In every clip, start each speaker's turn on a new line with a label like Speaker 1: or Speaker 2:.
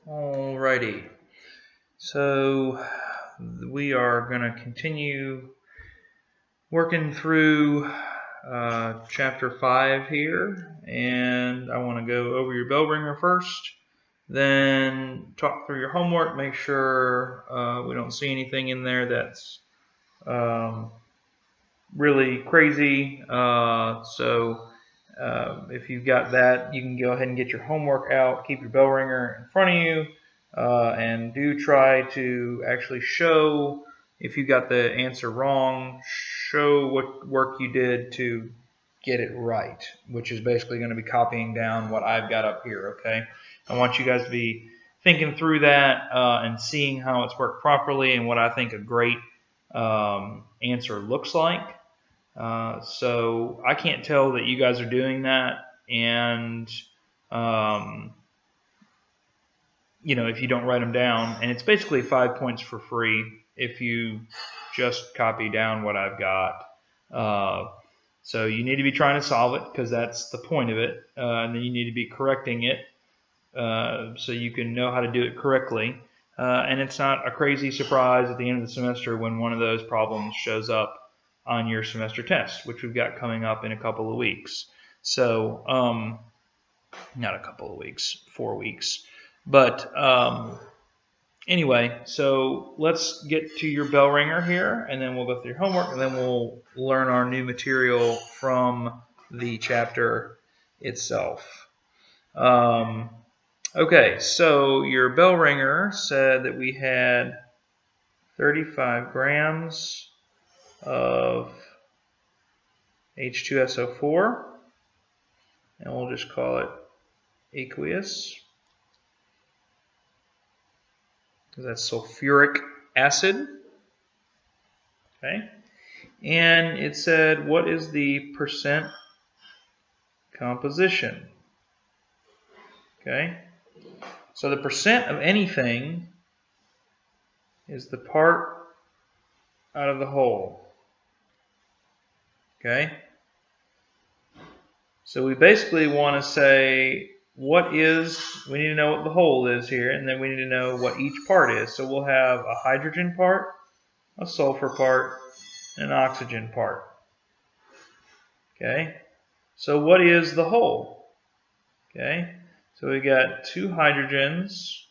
Speaker 1: Alrighty, so we are going to continue working through chapter 5 here, and I want to go over your bell ringer first, then talk through your homework, make sure we don't see anything in there that's really crazy. If you've got that, you can go ahead and get your homework out, keep your bell ringer in front of you, and do try to actually show if you got the answer wrong, show what work you did to get it right, which is basically going to be copying down what I've got up here, okay? I want you guys to be thinking through that and seeing how it's worked properly and what I think a great answer looks like. So I can't tell that you guys are doing that, and if you don't write them down, and it's basically 5 points for free if you just copy down what I've got. So you need to be trying to solve it because that's the point of it, and then you need to be correcting it so you can know how to do it correctly. And it's not a crazy surprise at the end of the semester when one of those problems shows up on your semester test, which we've got coming up in a couple of weeks. So, not a couple of weeks, 4 weeks. But anyway, so let's get to your bell ringer here, and then we'll go through your homework, and then we'll learn our new material from the chapter itself. Okay, so your bell ringer said that we had 35 grams of H2SO4, and we'll just call it aqueous, because that's sulfuric acid. Okay, and it said, what is the percent composition? Okay, so the percent of anything is the part out of the whole. Okay, so we basically want to say we need to know what the whole is here, and then we need to know what each part is. So we'll have a hydrogen part, a sulfur part, and an oxygen part. Okay, so what is the whole? Okay, so we got 2 hydrogens,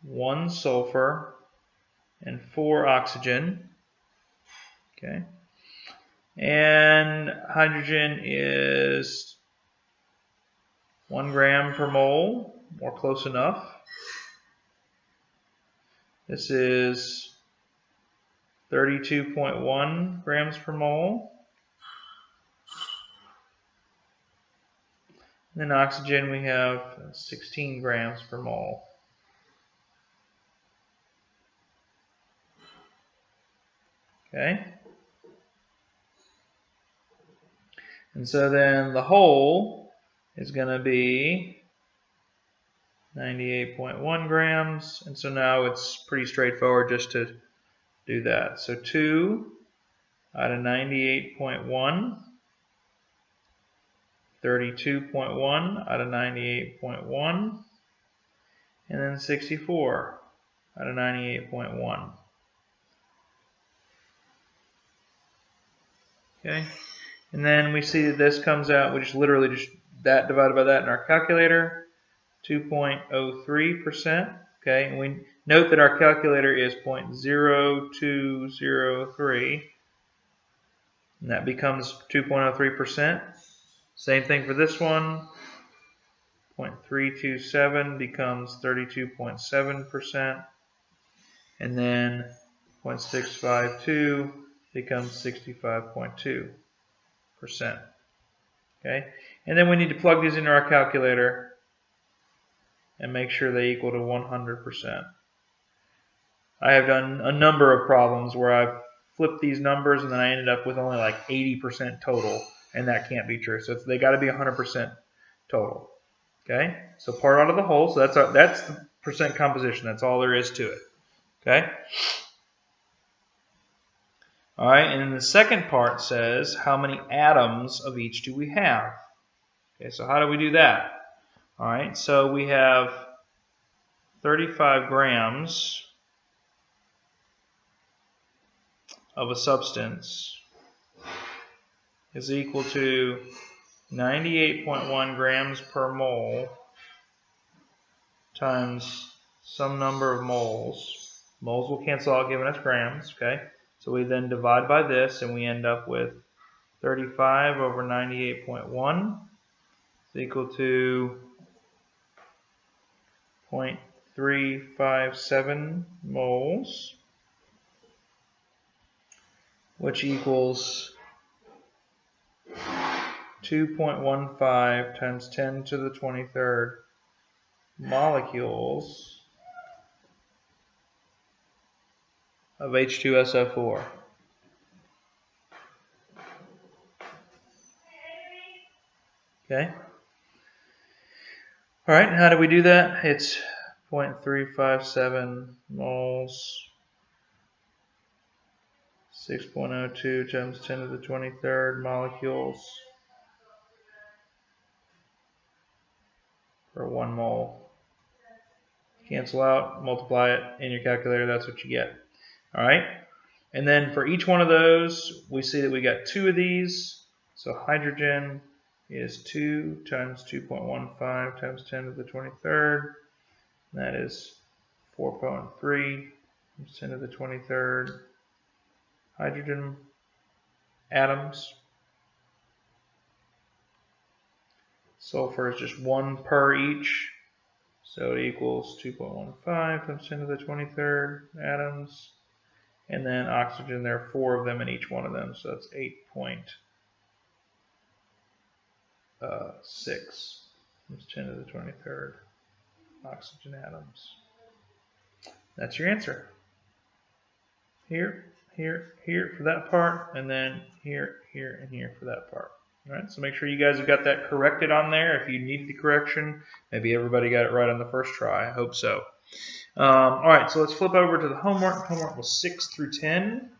Speaker 1: 1 sulfur, and 4 oxygen. Okay, and hydrogen is 1 gram per mole, or close enough. This is 32.1 grams per mole. And then oxygen, we have 16 grams per mole. Okay. And so then the whole is going to be 98.1 grams. And so now it's pretty straightforward just to do that. So 2 out of 98.1, 32.1 out of 98.1, and then 64 out of 98.1. Okay. And then we see that this comes out, we just literally just that divided by that in our calculator, 2.03%. Okay, and we note that our calculator is 0.0203, and that becomes 2.03%. Same thing for this one, 0.327 becomes 32.7%, and then 0.652 becomes 65.2%. Okay, and then we need to plug these into our calculator and make sure they equal to 100%. I have done a number of problems where I've flipped these numbers and then I ended up with only like 80% total, and that can't be true. So they got to be 100% total. Okay, so part out of the whole, so that's the percent composition. That's all there is to it. Okay. All right, and then the second part says how many atoms of each do we have? Okay, so how do we do that? All right, so we have 35 grams of a substance is equal to 98.1 grams per mole times some number of moles. Moles will cancel out giving us grams, okay? So we then divide by this and we end up with 35 over 98.1 is equal to 0.357 moles, which equals 2.15 times 10 to the 23rd molecules of H2SO4. Okay. All right, how do we do that? It's 0.357 moles, 6.02 times 10 to the 23rd molecules for 1 mole. Cancel out, multiply it in your calculator, that's what you get. All right, and then for each one of those, we see that we got 2 of these. So hydrogen is 2 times 2.15 times 10 to the 23rd. That is 4.3 times 10 to the 23rd hydrogen atoms. Sulfur is just 1 per each. So it equals 2.15 times 10 to the 23rd atoms. And then oxygen, there are 4 of them in each one of them. So that's 8.6 times 10 to the 23rd oxygen atoms. That's your answer. Here, here, here for that part, and then here, here, and here for that part. All right, so make sure you guys have got that corrected on there. If you need the correction, maybe everybody got it right on the first try. I hope so. All right, so let's flip over to the homework. Homework was 6 through 10.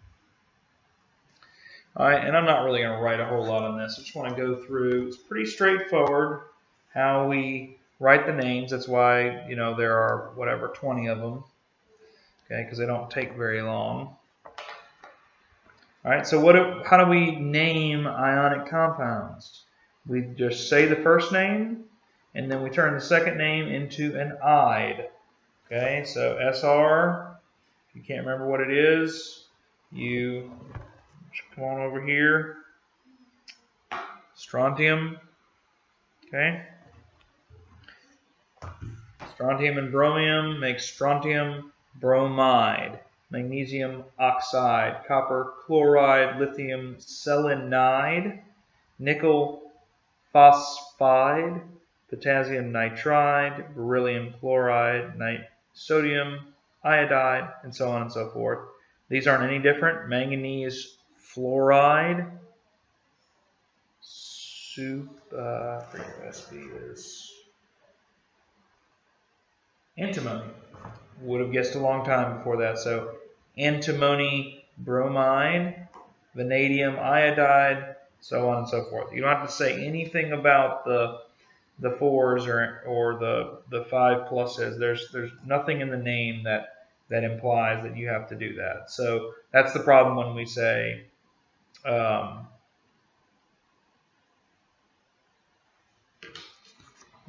Speaker 1: All right, and I'm not really going to write a whole lot on this. I just want to go through. It's pretty straightforward how we write the names. That's why, you know, there are, whatever, 20 of them, okay, because they don't take very long. All right, so how do we name ionic compounds? We just say the first name, and then we turn the second name into an ide. Okay, so SR, if you can't remember what it is, you come on over here. Strontium, okay. Strontium and bromium make strontium bromide. Magnesium oxide, copper chloride, lithium selenide, nickel phosphide, potassium nitride, beryllium chloride, sodium iodide, and so on and so forth. These aren't any different. Manganese fluoride, I forget what SB is. Antimony. Would have guessed a long time before that. So antimony bromide, vanadium iodide, so on and so forth. You don't have to say anything about the 4s or the 5 pluses. There's nothing in the name that implies that you have to do that. So that's the problem when we say let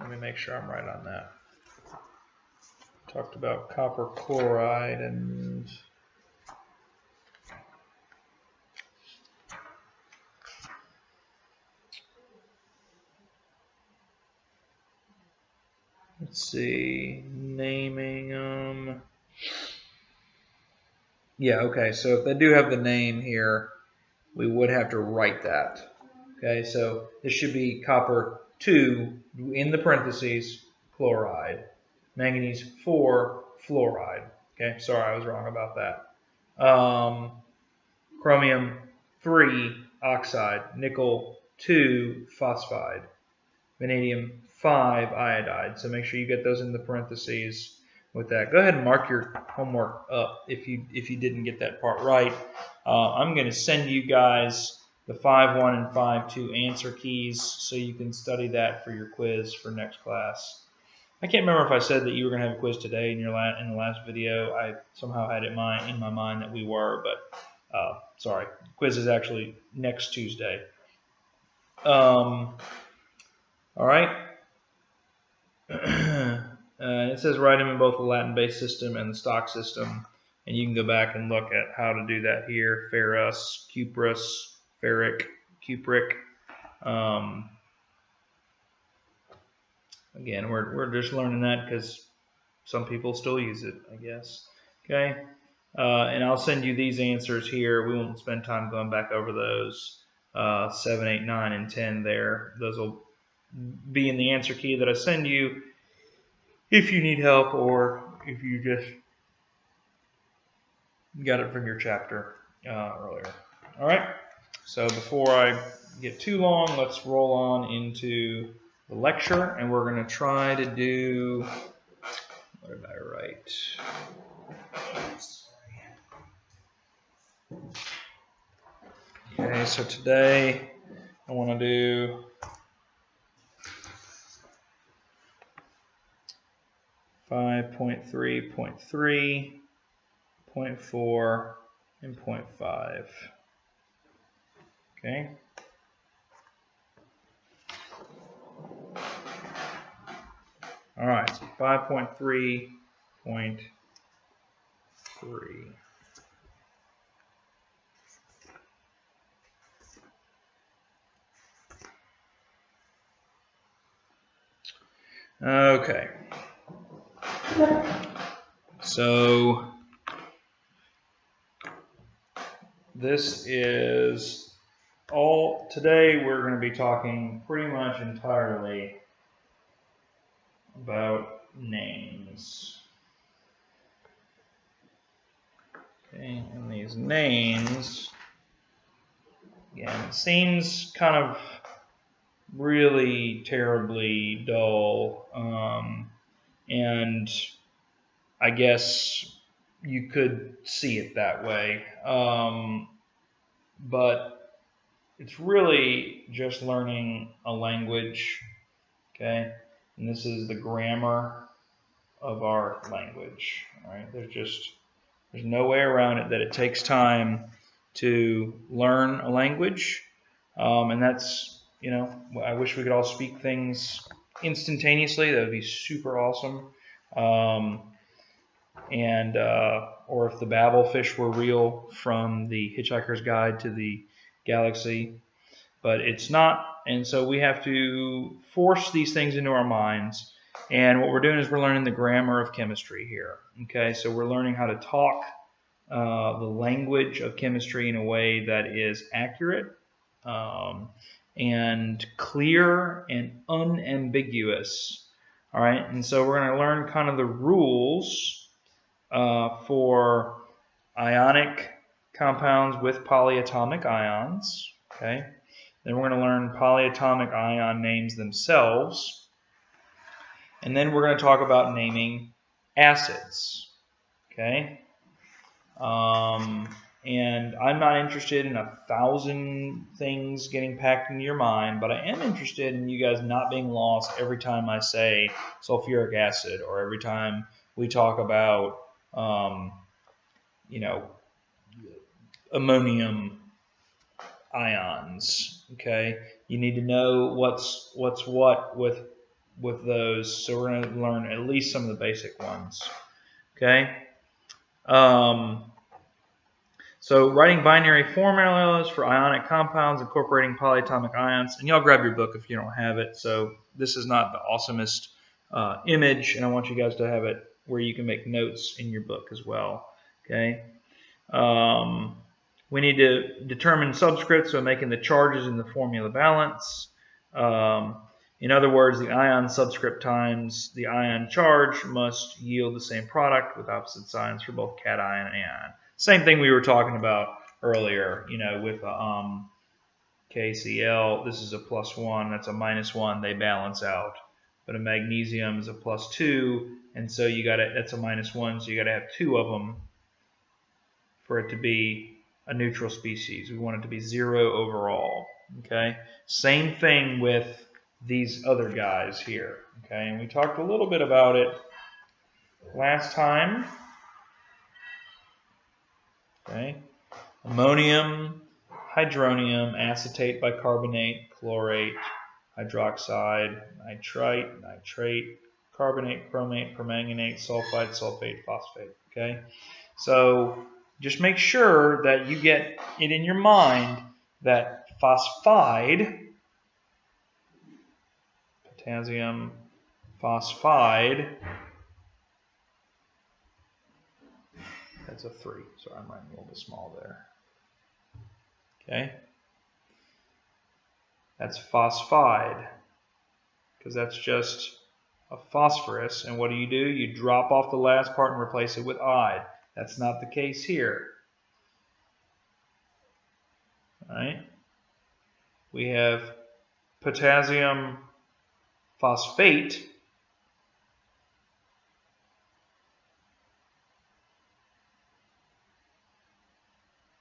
Speaker 1: me make sure I'm right on that. Talked about copper chloride and let's see, naming them. Yeah, okay, so if they do have the name here, we would have to write that. Okay, so this should be copper 2 in the parentheses, chloride. Manganese 4, fluoride. Okay, sorry, I was wrong about that. Chromium 3, oxide. Nickel 2, phosphide. Vanadium 5, iodide. So make sure you get those in the parentheses with that. Go ahead and mark your homework up if you didn't get that part right. I'm going to send you guys the 5.1 and 5.2 answer keys so you can study that for your quiz for next class. I can't remember if I said that you were going to have a quiz today in the last video. I somehow had it in my mind that we were, but sorry. Quiz is actually next Tuesday. All right. It says write them in both the Latin-based system and the stock system, and you can go back and look at how to do that here. Ferrous, cuprous, ferric, cupric. Again, we're just learning that because some people still use it, I guess. Okay, and I'll send you these answers here. We won't spend time going back over those. 7, 8, 9, and 10 there. Those will be in the answer key that I send you if you need help or if you just got it from your chapter earlier. All right, so before I get too long, let's roll on into the lecture, and we're going to try to do, what did I write? Okay, so today I want to do .5, .3, .3, .4, and .5. Okay. All right, so 5.3.3. Okay. So this is all, today we're going to be talking pretty much entirely about names. Okay, and these names, again, it seems kind of really terribly dull, and I guess you could see it that way, but it's really just learning a language, okay? And this is the grammar of our language, all right? There's no way around it that it takes time to learn a language, and that's, you know, I wish we could all speak things instantaneously. That would be super awesome. Or if the Babelfish were real from the Hitchhiker's Guide to the Galaxy, but it's not, and so we have to force these things into our minds. And what we're doing is we're learning the grammar of chemistry here. Okay, so we're learning how to talk the language of chemistry in a way that is accurate and clear and unambiguous. All right, and so we're going to learn kind of the rules for ionic compounds with polyatomic ions. Okay, then we're going to learn polyatomic ion names themselves, and then we're going to talk about naming acids. Okay, and I'm not interested in 1,000 things getting packed into your mind, but I am interested in you guys not being lost every time I say sulfuric acid or every time we talk about, you know, ammonium ions. Okay, you need to know what's what with those. So we're going to learn at least some of the basic ones. Okay. So writing binary formulas for ionic compounds incorporating polyatomic ions, and y'all grab your book if you don't have it. So this is not the awesomest image, and I want you guys to have it where you can make notes in your book as well. Okay. We need to determine subscripts by making the charges in the formula balance. In other words, the ion subscript times the ion charge must yield the same product with opposite signs for both cation and anion. Same thing we were talking about earlier, you know, with KCl. This is a +1, that's a -1. They balance out. But a magnesium is a +2, and so you got to, that's a -1, so you got to have 2 of them for it to be a neutral species. We want it to be 0 overall. Okay. Same thing with these other guys here. Okay, and we talked a little bit about it last time. Okay, ammonium, hydronium, acetate, bicarbonate, chlorate, hydroxide, nitrite, nitrate, carbonate, chromate, permanganate, sulfide, sulfate, phosphate. Okay, so just make sure that you get it in your mind that phosphide, potassium phosphide, that's a 3. Sorry, I'm writing a little bit small there. Okay, that's phosphide because that's just a phosphorus. And what do? You drop off the last part and replace it with ide. That's not the case here. All right. We have potassium phosphate.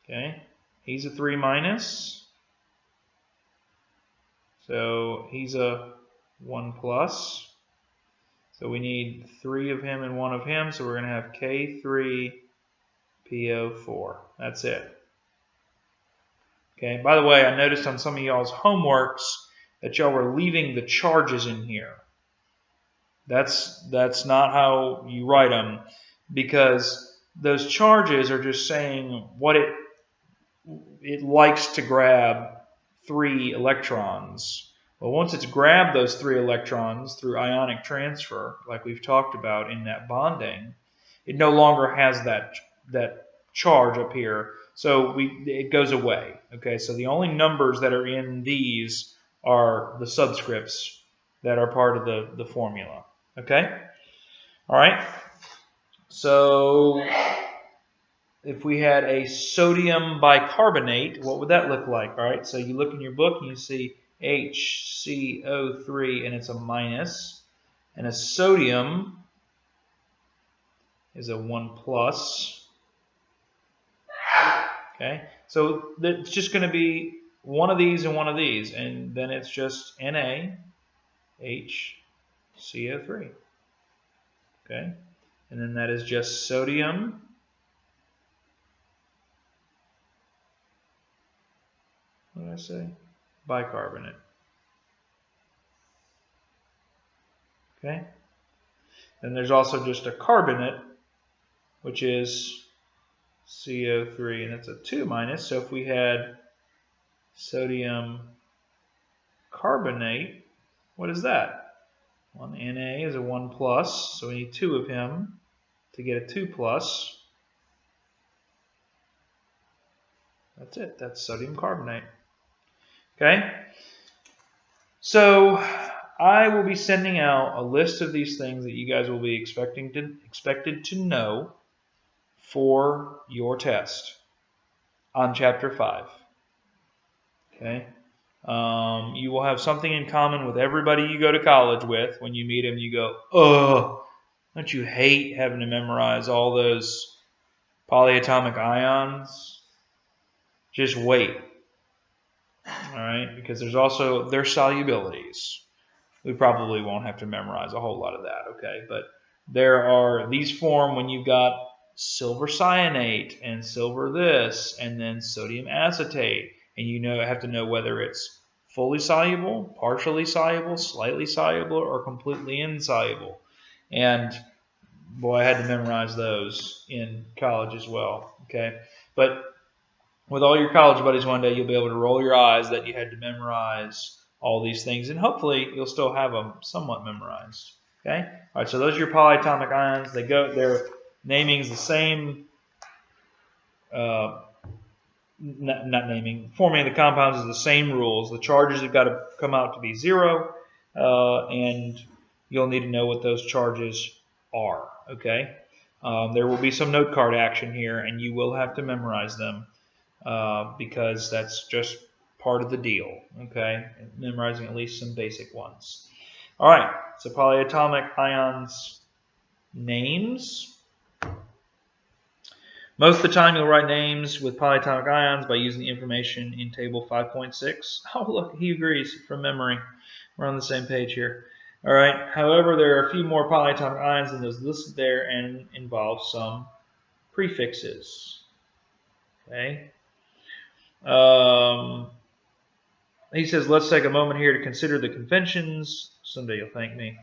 Speaker 1: Okay. He's a 3 minus. So he's a 1 plus. So we need 3 of him and 1 of him. So we're going to have K3PO4. That's it. Okay. By the way, I noticed on some of y'all's homeworks that y'all were leaving the charges in here. That's not how you write them, because those charges are just saying what it likes to grab 3 electrons. Well, once it's grabbed those 3 electrons through ionic transfer, like we've talked about in that bonding, it no longer has that charge up here. So it goes away. Okay, so the only numbers that are in these are the subscripts that are part of the formula. Okay? All right. So if we had a sodium bicarbonate, what would that look like? All right, so you look in your book and you see HCO3 and it's a minus, and a sodium is a 1 plus. Okay, so it's just going to be one of these and one of these, and then it's just NaHCO3. Okay, and then that is just sodium what did I say? Bicarbonate. Okay. Then there's also just a carbonate, which is CO3, and it's a 2 minus. So if we had sodium carbonate, what is that? 1 Na is a 1 plus, so we need 2 of him to get a 2 plus. That's it. That's sodium carbonate. Okay, so I will be sending out a list of these things that you guys will be expected to know for your test on Chapter 5. Okay, you will have something in common with everybody you go to college with. When you meet them, you go, "Oh, don't you hate having to memorize all those polyatomic ions? Just wait." All right, because there's also their solubilities. We probably won't have to memorize a whole lot of that, okay? But there are, these form when you've got silver cyanate and silver this, and then sodium acetate, and you have to know whether it's fully soluble, partially soluble, slightly soluble, or completely insoluble. And boy, I had to memorize those in college as well, okay? But with all your college buddies one day, you'll be able to roll your eyes that you had to memorize all these things, and hopefully you'll still have them somewhat memorized. Okay? All right, so those are your polyatomic ions. Their naming is the same. Not naming. Forming the compounds is the same rules. The charges have got to come out to be 0, and you'll need to know what those charges are. Okay? There will be some note card action here, and you will have to memorize them. Because that's just part of the deal, okay? Memorizing at least some basic ones. All right, so polyatomic ions names. Most of the time you'll write names with polyatomic ions by using the information in table 5.6. Oh, look, he agrees from memory. We're on the same page here. All right. However, there are a few more polyatomic ions than those listed there and involve some prefixes. Okay. He says, let's take a moment here to consider the conventions. Someday you'll thank me.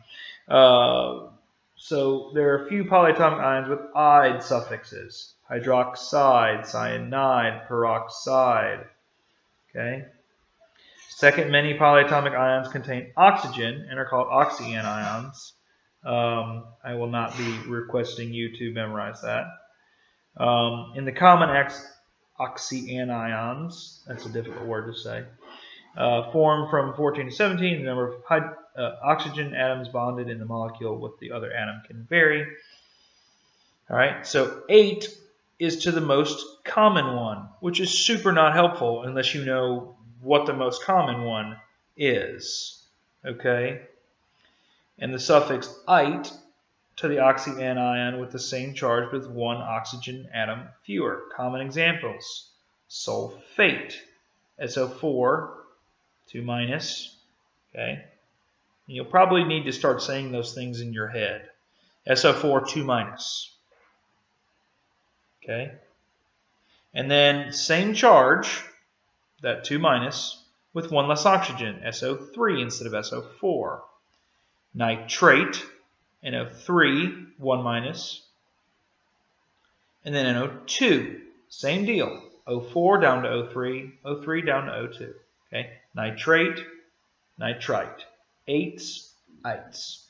Speaker 1: So there are a few polyatomic ions with "ide" suffixes. Hydroxide, cyanide, peroxide. Okay. Second, many polyatomic ions contain oxygen and are called oxyanions. I will not be requesting you to memorize that. In the common oxyanions, that's a difficult word to say, form from 14 to 17, the number of oxygen atoms bonded in the molecule with the other atom can vary. All right, so 8 is to the most common one, which is super not helpful unless you know what the most common one is. Okay, and the suffix "ite" to the oxyanion with the same charge with one oxygen atom fewer. Common examples: sulfate, SO4, 2-. Okay, and you'll probably need to start saying those things in your head. SO4, 2-. Okay, and then same charge, that 2- with one less oxygen, SO3 instead of SO4. Nitrate, NO3, 1-. And then NO2, same deal, O4 down to O3, O3 down to O2. Okay, nitrate, nitrite, 8s, ites.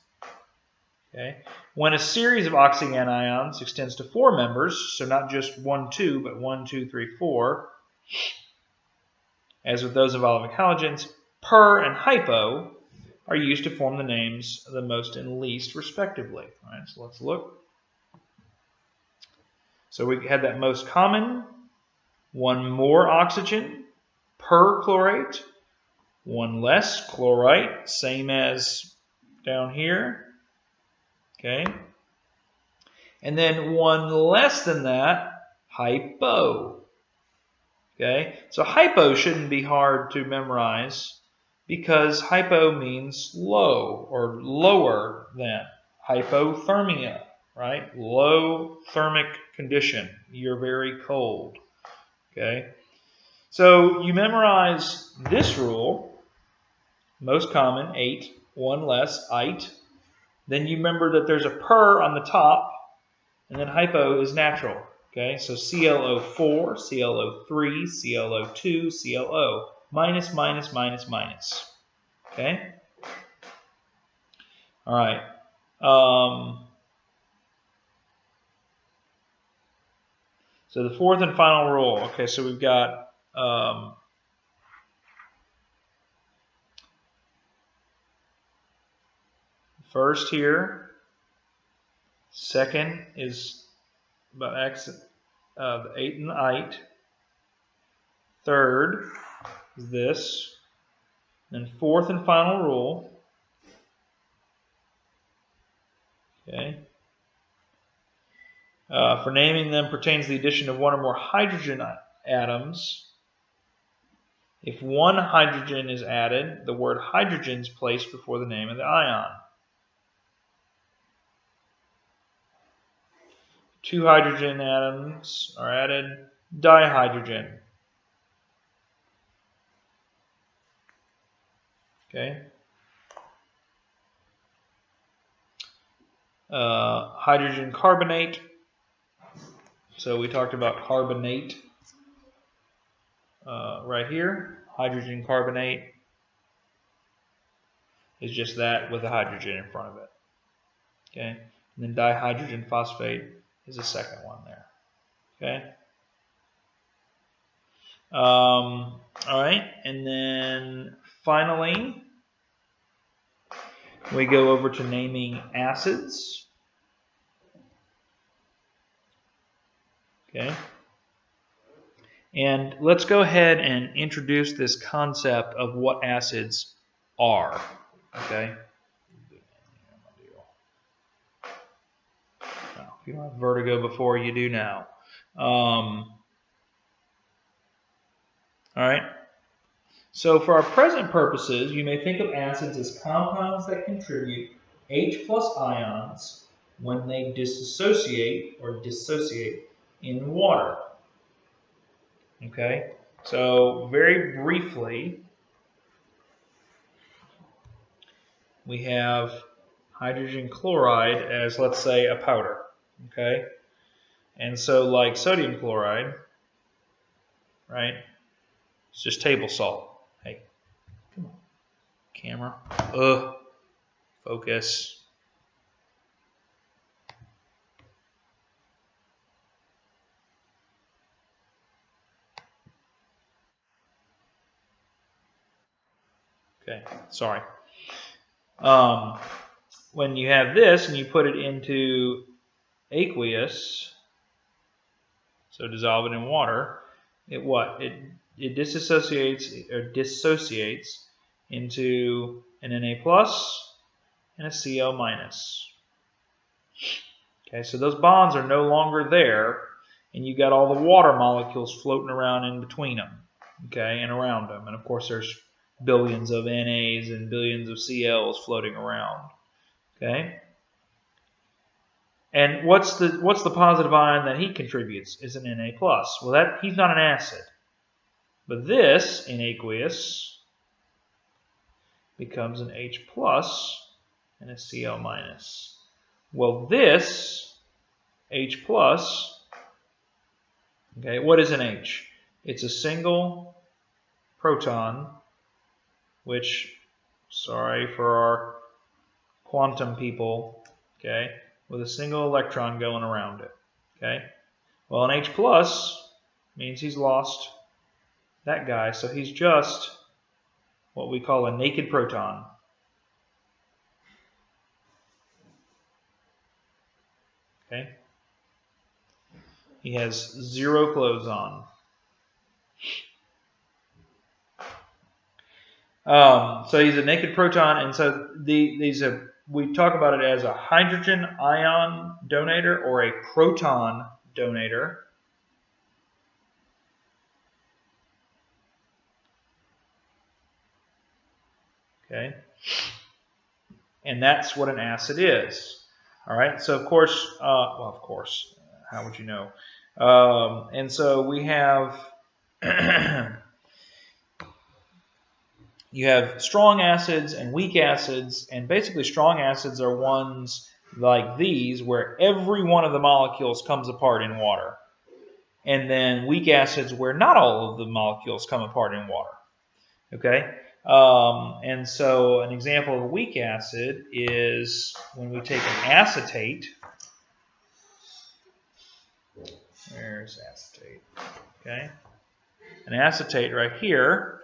Speaker 1: Okay, when a series of oxyanions extends to 4 members, so not just 1, 2, but 1, 2, 3, 4, as with those involving halogens, per and hypo are used to form the names of the most and least, respectively. All right, so let's look. So we had that most common, 1 more oxygen per chlorate, 1 less chlorite, same as down here. Okay, and then 1 less than that, hypo. Okay, so hypo shouldn't be hard to memorize because hypo means low or lower than. Hypothermia, right? Low thermic condition. You're very cold. Okay, so you memorize this rule, most common, 8, 1 less, ite. Then you remember that there's a per on the top, and then hypo is natural. Okay, so ClO4, ClO3, ClO2, ClO, minus, minus, minus, minus. Okay? All right. So the fourth and final rule. Okay, so we've got first here. Second is about X of 8 and the ite. Third is this. And fourth and final rule. Okay. For naming them pertains to the addition of 1 or more hydrogen atoms. If 1 hydrogen is added, the word hydrogen is placed before the name of the ion. 2 hydrogen atoms are added, dihydrogen. Okay. Hydrogen carbonate. So we talked about carbonate right here. Hydrogen carbonate is just that with a hydrogen in front of it. Okay. And then dihydrogen phosphate is the second one there. Okay. All right. And then finally, we go over to naming acids. Okay. And let's go ahead and introduce this concept of what acids are. Okay. If you don't have vertigo before, you do now. All right. So for our present purposes, you may think of acids as compounds that contribute H+ ions when they dissociate in water. Okay, so very briefly, we have hydrogen chloride as, let's say, a powder. Okay, and so like sodium chloride, right? It's just table salt. Hey, come on, camera. Focus. Okay, sorry. When you have this and you put it into aqueous, so dissolve it in water, it dissociates into an Na+ and a Cl-. Okay, so those bonds are no longer there, and you got all the water molecules floating around in between them, okay, and around them. And of course, there's billions of NAs and billions of Cls floating around. Okay. And what's the positive ion that he contributes? Is an Na+. Well, he's not an acid. But this in aqueous becomes an H+ and a Cl-. Well, this H+, okay, what is an H? It's a single proton, which, sorry for our quantum people, okay, with a single electron going around it, okay? Well, an H+ means he's lost that guy, so he's just what we call a naked proton. Okay? He has 0 clothes on. So he's a naked proton, and so we talk about it as a hydrogen ion donator or a proton donator. Okay, and that's what an acid is. All right, so of course, how would you know? And so we have you have strong acids and weak acids, and basically strong acids are ones like these where every one of the molecules comes apart in water, and then weak acids where not all of the molecules come apart in water. Okay, and so an example of a weak acid is when we take an acetate. Where's acetate? Okay, an acetate right here,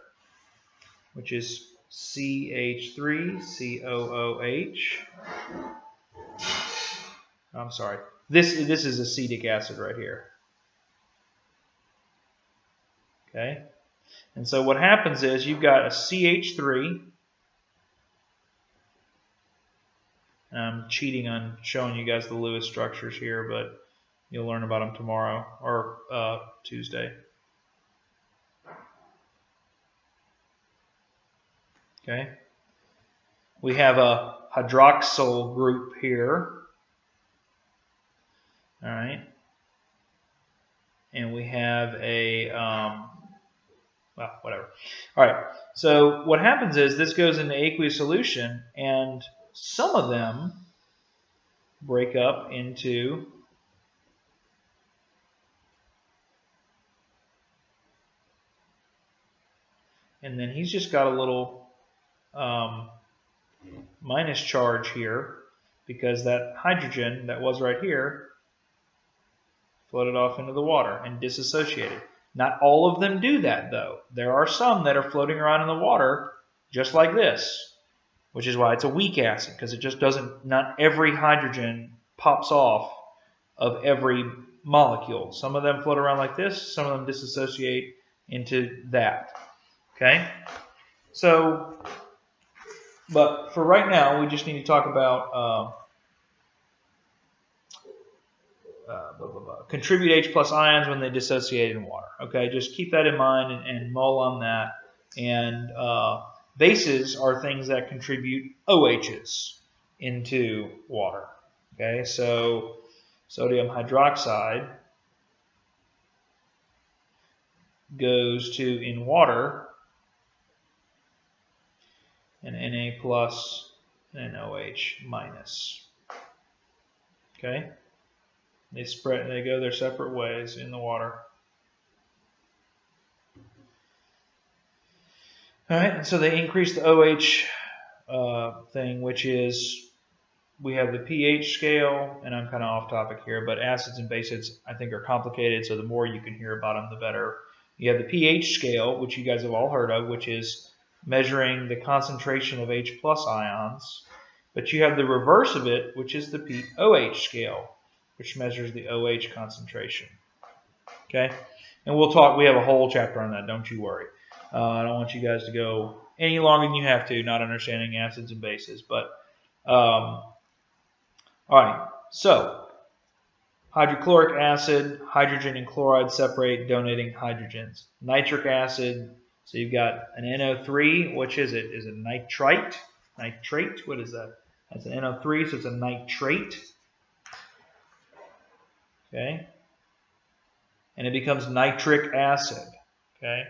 Speaker 1: which is CH3COOH. I'm sorry. This is acetic acid right here. Okay? And so what happens is you've got a CH3. I'm cheating on showing you guys the Lewis structures here, but you'll learn about them tomorrow or Tuesday. Okay? We have a hydroxyl group here. All right. And we have a, well, whatever. All right. So what happens is this goes into aqueous solution, and some of them break up into and then he's just got a little minus charge here because that hydrogen that was right here floated off into the water and disassociated. Not all of them do that, though. There are some that are floating around in the water just like this, which is why it's a weak acid, because it just doesn't, not every hydrogen pops off of every molecule. Some of them float around like this, some of them disassociate into that. Okay? So, but for right now, we just need to talk about contribute H+ ions when they dissociate in water. Okay, just keep that in mind and mull on that And bases are things that contribute OHs into water. Okay, so sodium hydroxide goes to, in water, an Na plus and an OH minus. Okay, they go their separate ways in the water. All right, and so they increase the OH thing, which is, we have the pH scale, and I'm kind of off topic here, but acids and bases I think are complicated, so the more you can hear about them, the better. You have the pH scale, which you guys have all heard of, which is measuring the concentration of H plus ions. But you have the reverse of it, which is the pOH scale, which measures the OH concentration. Okay, and we have a whole chapter on that, don't you worry. I don't want you guys to go any longer than you have to, not understanding acids and bases. But all right, so hydrochloric acid, hydrogen and chloride separate, donating hydrogens. Nitric acid, so you've got an NO3. Which is it? Is it nitrite? Nitrate? What is that? That's an NO3, so it's a nitrate. Okay, and it becomes nitric acid. Okay.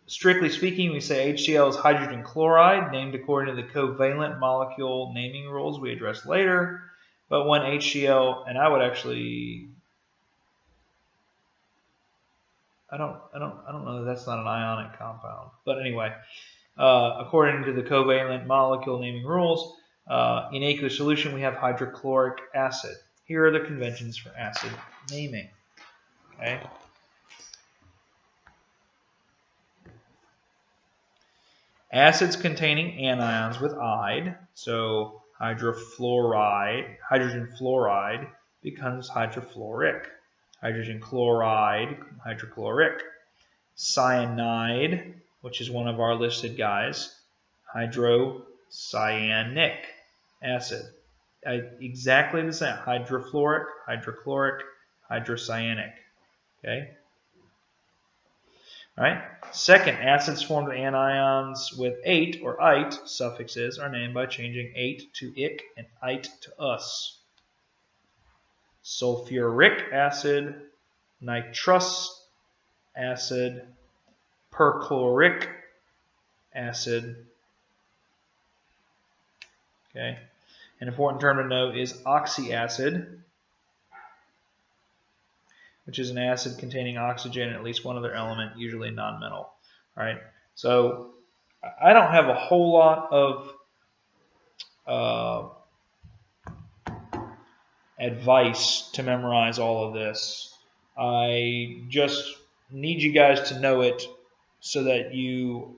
Speaker 1: Strictly speaking, we say HCl is hydrogen chloride, named according to the covalent molecule naming rules we address later. But when HCl, and I would actually, I don't know that that's not an ionic compound. But anyway, according to the covalent molecule naming rules, in aqueous solution we have hydrochloric acid. Here are the conventions for acid naming. Okay. Acids containing anions with "ide", so hydrogen fluoride becomes hydrofluoric. Hydrogen chloride, hydrochloric. Cyanide, which is one of our listed guys, hydrocyanic acid. Exactly the same, hydrofluoric, hydrochloric, hydrocyanic. Okay. All right. Second, acids formed with anions with "ate" or "ite" suffixes are named by changing "ate" to "ic" and "ite" to "us." Sulfuric acid, nitrous acid, perchloric acid. Okay. An important term to note is oxyacid, which is an acid containing oxygen and at least one other element, usually non-metal. All right, so I don't have a whole lot of advice to memorize all of this. I just need you guys to know it so that you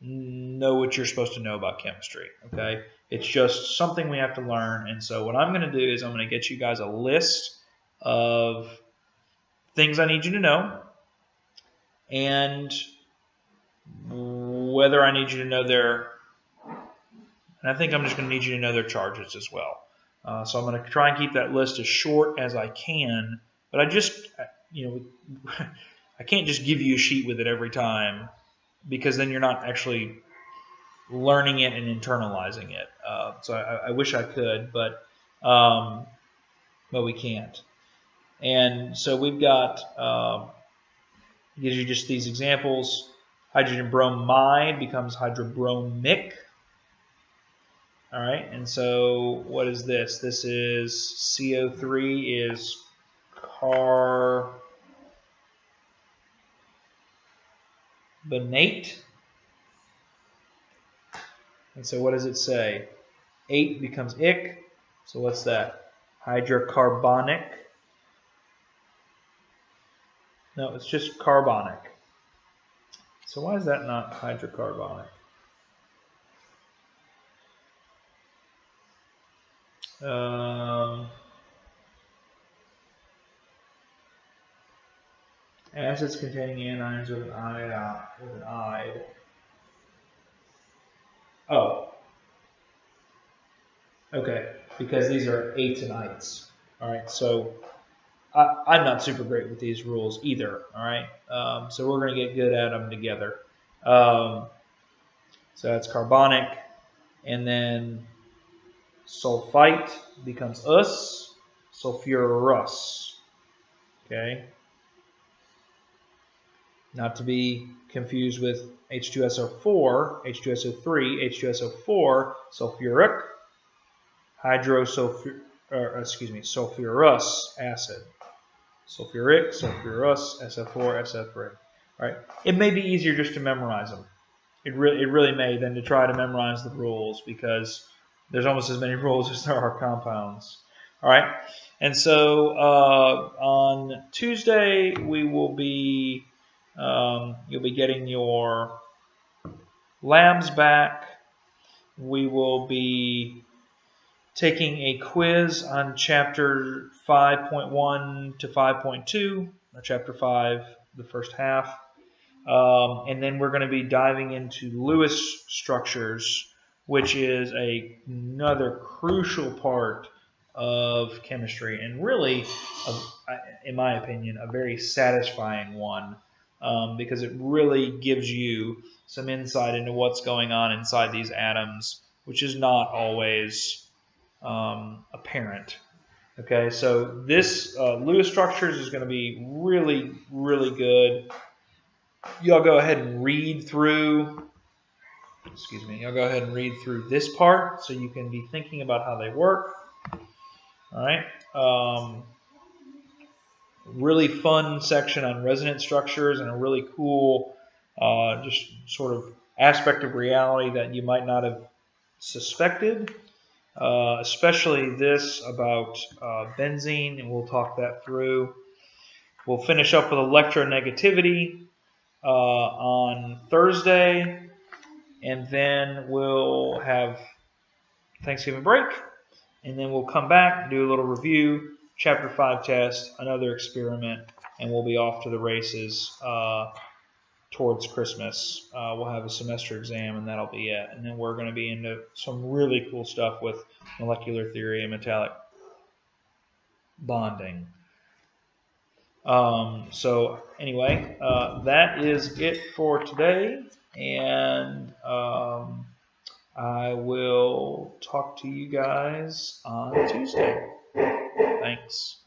Speaker 1: know what you're supposed to know about chemistry. Okay, it's just something we have to learn, and so what I'm going to do is I'm going to get you guys a list of things I need you to know, and whether I need you to know their, and I think I'm just going to need you to know their charges as well. So I'm going to try and keep that list as short as I can, but I can't just give you a sheet with it every time, because then you're not actually learning it and internalizing it. So I wish I could, but we can't. And so we've got, gives you just these examples. Hydrogen bromide becomes hydrobromic. All right, and so what is this? This is CO3 is carbonate. And so what does it say? 8 becomes ic. So what's that? Hydrocarbonic. No, it's just carbonic. So why is that not hydrocarbonic? Acids containing anions with an ide. Oh. Okay, because these are 8s and ites. All right, so I'm not super great with these rules either. All right, so we're going to get good at them together. So that's carbonic, and then sulfite becomes us, sulfurous. Okay, not to be confused with H2SO4, H2SO3, H2SO4, sulfuric, sulfurous acid. Sulfuric, sulfurous, SF4, SF3. All right. It may be easier just to memorize them. It really may than to try to memorize the rules, because there's almost as many rules as there are compounds. All right. And so on Tuesday we will be you'll be getting your labs back. We will be taking a quiz on chapter 5.1 to 5.2, or chapter 5, the first half. And then we're going to be diving into Lewis structures, which is another crucial part of chemistry, and really, in my opinion, a very satisfying one, because it really gives you some insight into what's going on inside these atoms, which is not always apparent. Okay, so this Lewis structures is going to be really, really good. Y'all go ahead and read through. Y'all go ahead and read through this part so you can be thinking about how they work. All right. Really fun section on resonance structures, and a really cool, just sort of aspect of reality that you might not have suspected. Especially this about benzene, and we'll talk that through. We'll finish up with electronegativity on Thursday, and then we'll have Thanksgiving break, and then we'll come back, do a little review, Chapter 5 test, another experiment, and we'll be off to the races towards Christmas. We'll have a semester exam, and that'll be it. And then we're going to be into some really cool stuff with molecular theory and metallic bonding. So anyway, that is it for today, and I will talk to you guys on Tuesday. Thanks.